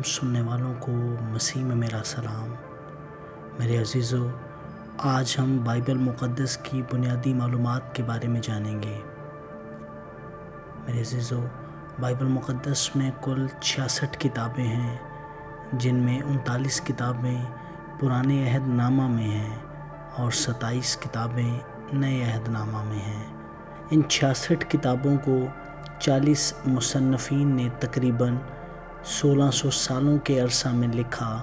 سننے والوں کو مسیح میں میرا سلام۔ میرے عزیزو، آج ہم بائبل مقدس کی بنیادی معلومات کے بارے میں جانیں گے۔ میرے عزیزو، بائبل مقدس میں کل 66 کتابیں ہیں، جن میں 39 کتابیں پرانے عہد نامہ میں ہیں اور 27 کتابیں نئے عہد نامہ میں ہیں۔ ان 66 کتابوں کو 40 مصنفین نے تقریباً 1600 سالوں کے عرصہ میں لکھا۔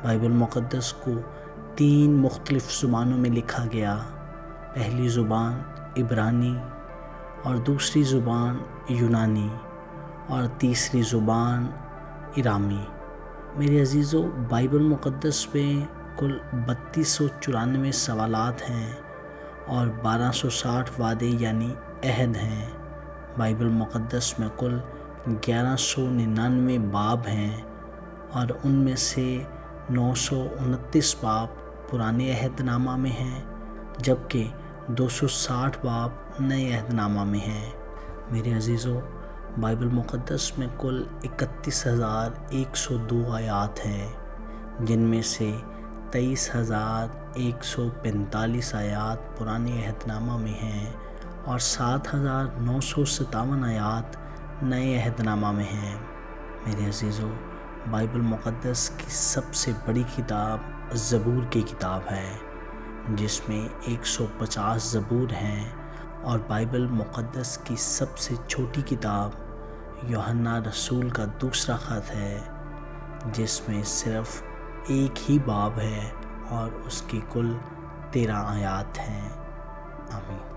بائبل مقدس کو 3 مختلف زبانوں میں لکھا گیا۔ پہلی زبان عبرانی اور دوسری زبان یونانی اور تیسری زبان ارامی۔ میرے عزیزو، بائبل مقدس میں کل 3294 سوالات ہیں اور 1260 وعدے یعنی عہد ہیں۔ بائبل مقدس میں کل 1199 باب ہیں اور ان میں سے 929 باب پرانے عہد نامہ میں ہیں، جبکہ 260 باب نئے عہد نامہ میں ہیں۔ میرے عزیزو، بائبل مقدس میں کل 31,102 آیات ہیں، جن میں سے 23,145 آیات پرانے عہد نامہ میں ہیں اور 7,957 آیات نئے عہد نامہ میں ہیں۔ میرے عزیزو، بائبل مقدس کی سب سے بڑی کتاب زبور کی کتاب ہے، جس میں 150 زبور ہیں، اور بائبل مقدس کی سب سے چھوٹی کتاب یوحنا رسول کا دوسرا خط ہے، جس میں صرف ایک ہی باب ہے اور اس کی کل 13 آیات ہیں۔ آمین۔